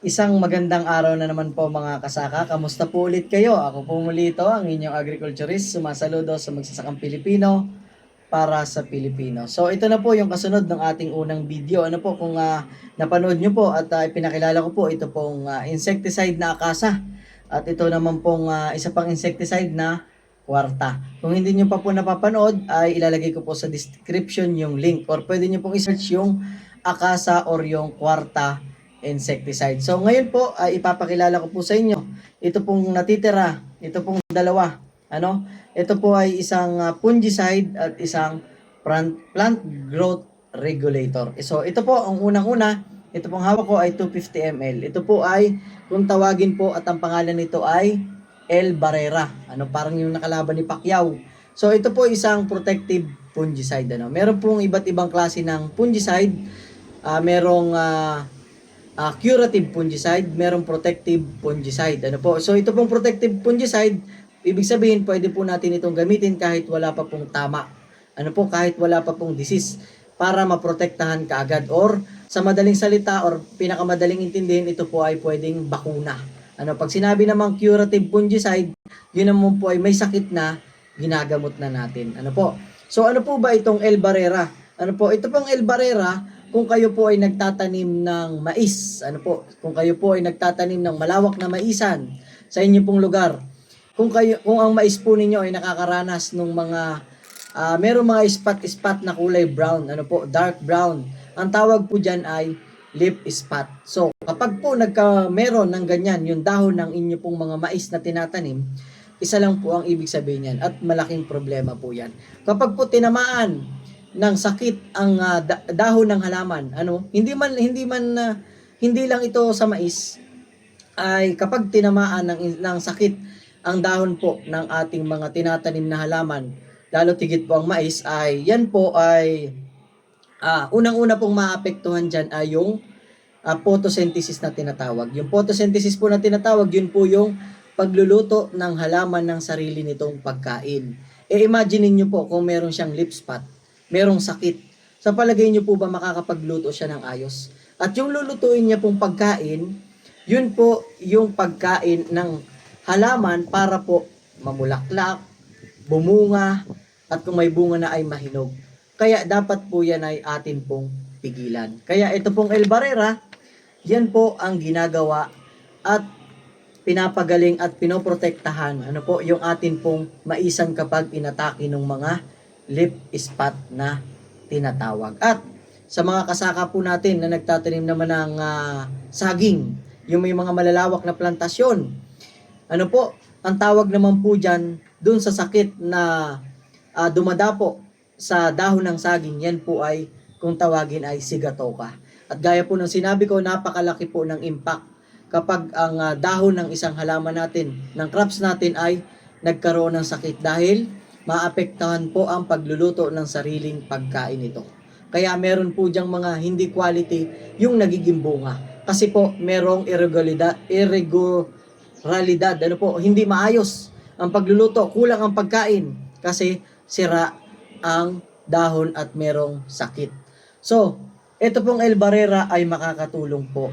Isang magandang araw na naman po mga kasaka. Kamusta po ulit kayo? Ako po muli ito, ang inyong agriculturist. Sumasaludo sa magsasakang Pilipino para sa Pilipino. So ito na po yung kasunod ng ating unang video. Ano po kung napanood nyo po at ipinakilala ko po ito pong insecticide na akasa. At ito naman pong isa pang insecticide na kwarta. Kung hindi nyo pa po napapanood ay ilalagay ko po sa description yung link or pwede nyo pong i-search yung akasa or yung kwarta insecticide. So ngayon po ay ipapakilala ko po sa inyo. Ito pong natitira, ito pong dalawa. Ano? Ito po ay isang fungicide at isang plant growth regulator. So ito po ang unang-una, ito pong hawak ko ay 250 ml. Ito po ay kung tawagin po at ang pangalan nito ay El Barrera. Ano, parang yung nakalaban ni Pacquiao. So ito po isang protective fungicide. Ano? Meron pong iba't ibang klase ng fungicide. Merong curative fungicide, merong protective fungicide. Ano po? So ito pong protective fungicide, ibig sabihin pwede po natin itong gamitin kahit wala pa pong tama. Ano po? Kahit wala pa pong disease para maprotektahan kaagad or sa madaling salita or pinakamadaling intindihin, ito po ay pwedeng bakuna. Ano, pag sinabi namang curative fungicide, yun naman po ay may sakit na ginagamot na natin. Ano po? So ano po ba itong El Barrera? Ano po? Ito pong El Barrera, kung kayo po ay nagtatanim ng mais, ano po, kung kayo po ay nagtatanim ng malawak na maisan sa inyo pong lugar, kung ang mais po ninyo ay nakakaranas ng mga merong mga spot na kulay brown, ano po, dark brown. Ang tawag po diyan ay leaf spot. So, kapag po meron ng ganyan, yung dahon ng inyo pong mga mais na tinatanim, isa lang po ang ibig sabihin yan at malaking problema po yan. Kapag po tinamaan ng sakit ang dahon ng halaman, ano, hindi lang ito sa mais, ay kapag tinamaan ng sakit ang dahon po ng ating mga tinatanim na halaman, lalo tigit po ang mais, ay yan po ay unang-una pong maapektuhan dyan ay yung photosynthesis na tinatawag. Yung photosynthesis po na tinatawag, yun po yung pagluluto ng halaman ng sarili nitong pagkain. Imagine niyo po kung meron siyang leaf spot, merong sakit. Sa palagay niyo po ba makakapagluto siya ng ayos? At yung lulutuin niya pong pagkain, yun po yung pagkain ng halaman para po mamulaklak, bumunga, at kung may bunga na ay mahinog. Kaya dapat po yan ay atin pong pigilan. Kaya ito pong El Barrera, yan po ang ginagawa at pinapagaling at pinoprotektahan ano po yung atin pong maisan kapag inatake ng mga leaf spot na tinatawag. At sa mga kasaka po natin na nagtatanim naman ng saging, yung may mga malalawak na plantasyon, ano po, ang tawag naman po dyan, dun sa sakit na dumadapo sa dahon ng saging, yan po ay, kung tawagin ay sigatoka. At gaya po ng sinabi ko, napakalaki po ng impact kapag ang dahon ng isang halaman natin, ng crops natin ay nagkaroon ng sakit dahil maapektahan po ang pagluluto ng sariling pagkain nito. Kaya meron po diyang mga hindi quality yung nagiging bunga. Kasi po merong irregularidad, ano po, hindi maayos ang pagluluto, kulang ang pagkain kasi sira ang dahon at merong sakit. So, ito pong El Barrera ay makakatulong po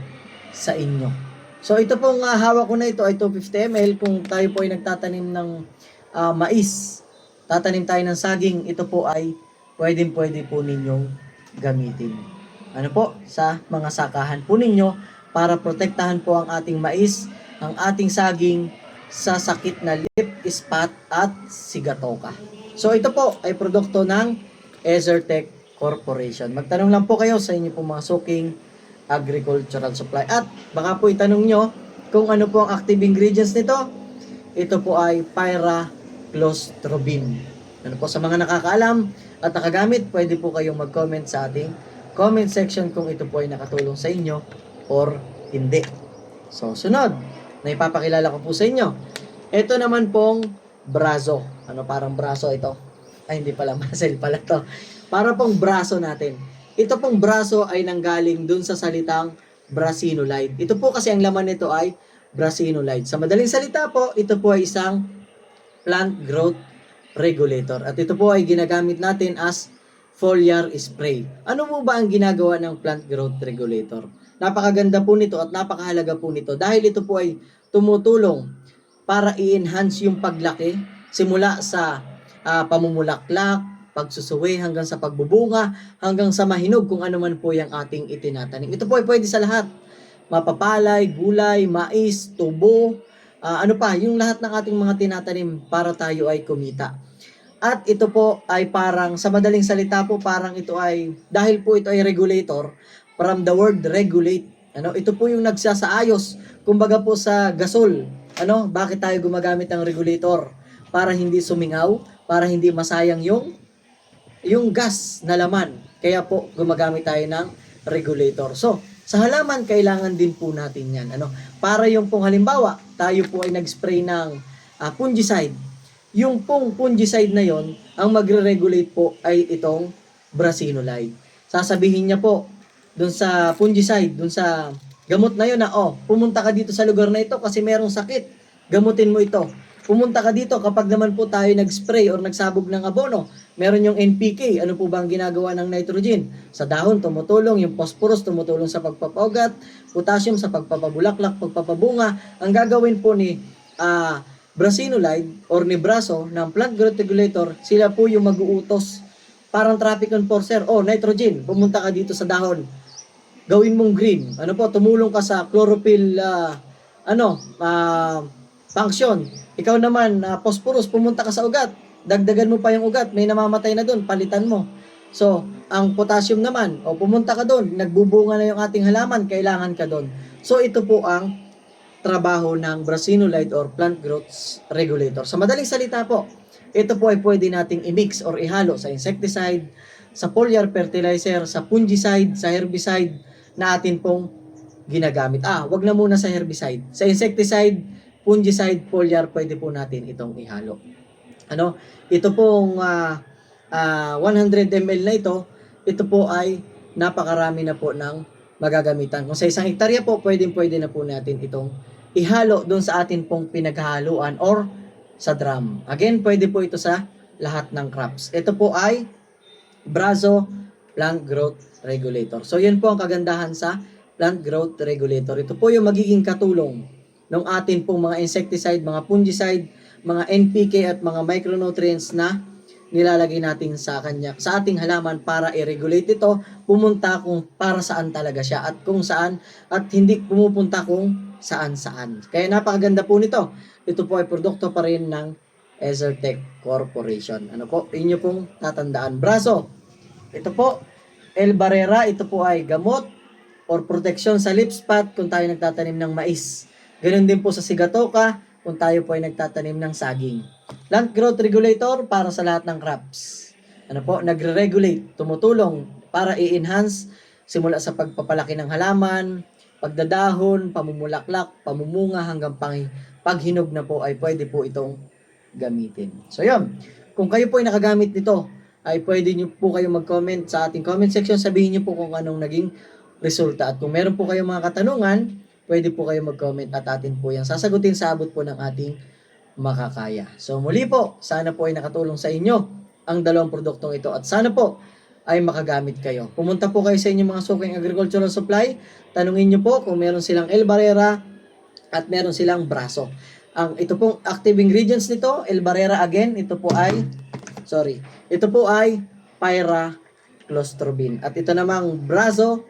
sa inyo. So, ito pong hawak ko na ito ay 250 ml. Kung tayo po ay nagtatanim ng mais, tatanim tayo ng saging, ito po ay pwede po ninyong gamitin. Ano po? Sa mga sakahan po ninyo para protektahan po ang ating mais, ang ating saging sa sakit na leaf spot at sigatoka. So ito po ay produkto ng Ezertech Corporation. Magtanong lang po kayo sa inyo po mga suking agricultural supply. At baka po itanong nyo kung ano po ang active ingredients nito. Ito po ay pyraclostrobin. Ano po, sa mga nakakaalam at nakagamit, pwede po kayong mag-comment sa ating comment section kung ito po ay nakatulong sa inyo or hindi. So, sunod na ipapakilala ko po sa inyo. Ito naman pong braso. Ano, parang braso ito. Ay, hindi pala, muscle pala to. Para pong braso natin. Ito pong braso ay nanggaling dun sa salitang brasinolide. Ito po kasi ang laman nito ay brasinolide. Sa madaling salita po, ito po ay isang plant growth regulator. At ito po ay ginagamit natin as foliar spray. Ano mo ba ang ginagawa ng plant growth regulator? napakaganda po nito at napakahalaga po nito dahil ito po ay tumutulong para i-enhance yung paglaki simula sa pamumulaklak, pagsusuwi hanggang sa pagbubunga, hanggang sa mahinog kung ano man po yung ating itinatanim. Ito po ay pwede sa lahat. Mapapalay, gulay, mais, tubo, ano pa, yung lahat ng ating mga tinatanim para tayo ay kumita. At ito po ay parang, sa madaling salita po, parang ito ay, dahil po ito ay regulator, from the word regulate, ano, ito po yung nagsasaayos, kumbaga po sa gasol, ano, bakit tayo gumagamit ng regulator? Para hindi sumingaw, para hindi masayang yung gas na laman. Kaya po gumagamit tayo ng regulator. So, sa halaman kailangan din po natin 'yan, ano? Para yung pong halimbawa, tayo po ay nag-spray ng fungicide. Yung pong fungicide na 'yon, ang magre-regulate po ay itong Brasinolide. Sasabihin niya po doon sa fungicide, doon sa gamot na 'yon na, pumunta ka dito sa lugar na ito kasi merong sakit. Gamutin mo ito. Pumunta ka dito kapag naman po tayo nag-spray or nagsabog ng abono. Meron yung NPK. Ano po ba ang ginagawa ng nitrogen? Sa dahon, tumutulong. Yung phosphorus, tumutulong sa pagpapaugat. Potassium, sa pagpapabulaklak, pagpapabunga. Ang gagawin po ni Brasinolide or ni Braso ng plant growth regulator, sila po yung mag-uutos. Parang traffic enforcer. Nitrogen, pumunta ka dito sa dahon. Gawin mong green. Ano po, tumulong ka sa chlorophyll, function. Ikaw naman, phosphorus, pumunta ka sa ugat. Dagdagan mo pa yung ugat, may namamatay na doon, palitan mo. So, ang potassium naman, pumunta ka doon, nagbubunga na yung ating halaman, kailangan ka doon. So, ito po ang trabaho ng Brasinolide or plant growth regulator. Sa madaling salita po, ito po ay pwede nating i-mix or ihalo sa insecticide, sa foliar fertilizer, sa fungicide, sa herbicide na atin pong ginagamit. Wag na muna sa herbicide. Sa insecticide, fungicide, foliar, pwede po natin itong ihalo. Ano? Ito pong 100 ml na ito po ay napakarami na po ng magagamitan. Kung sa isang hektarya po, pwede na po natin itong ihalo doon sa atin pong pinaghahaluan or sa drum. Again, pwede po ito sa lahat ng crops. Ito po ay Braso Plant Growth Regulator. So, yun po ang kagandahan sa Plant Growth Regulator. Ito po yung magiging katulong ng atin pong mga insecticide, mga fungicide, mga NPK at mga micronutrients na nilalagay natin sa ating halaman para i-regulate ito, pumunta kung para saan talaga siya at kung saan at hindi pumupunta kung saan-saan. Kaya napakaganda po nito. Ito po ay produkto pa rin ng Ezertech Corporation. Ano po? Inyo pong tatandaan. Braso. Ito po, El Barrera. Ito po ay gamot or protection sa leaf spot kung tayo nagtatanim ng mais. Ganun din po sa Sigatoka kung tayo po ay nagtatanim ng saging. Plant growth regulator para sa lahat ng crops. Ano po? Nagre-regulate, tumutulong para i-enhance simula sa pagpapalaki ng halaman, pagdadahon, pamumulaklak, pamumunga hanggang paghinog na po ay pwede po itong gamitin. So yun, kung kayo po ay nakagamit nito, ay pwede nyo po kayo mag-comment sa ating comment section. Sabihin nyo po kung anong naging resulta. At kung meron po kayong mga katanungan, pwede po kayo mag-comment at atin po yan sasagutin sa abot po ng ating makakaya. So muli po, sana po ay nakatulong sa inyo ang dalawang produktong ito at sana po ay makagamit kayo. Pumunta po kayo sa inyong mga suking agricultural supply, tanungin nyo po kung meron silang El Barrera at meron silang Braso. Ito pong active ingredients nito, El Barrera again, ito po ay pyraclostrobin. At ito namang Braso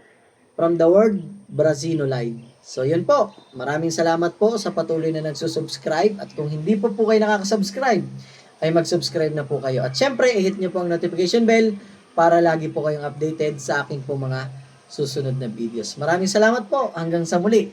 from the word Brasinolide. So yun po, maraming salamat po sa patuloy na nagsusubscribe at kung hindi po kayo nakakasubscribe, ay mag-subscribe na po kayo. At syempre, i-hit nyo po ang notification bell para lagi po kayong updated sa aking po mga susunod na videos. Maraming salamat po. Hanggang sa muli.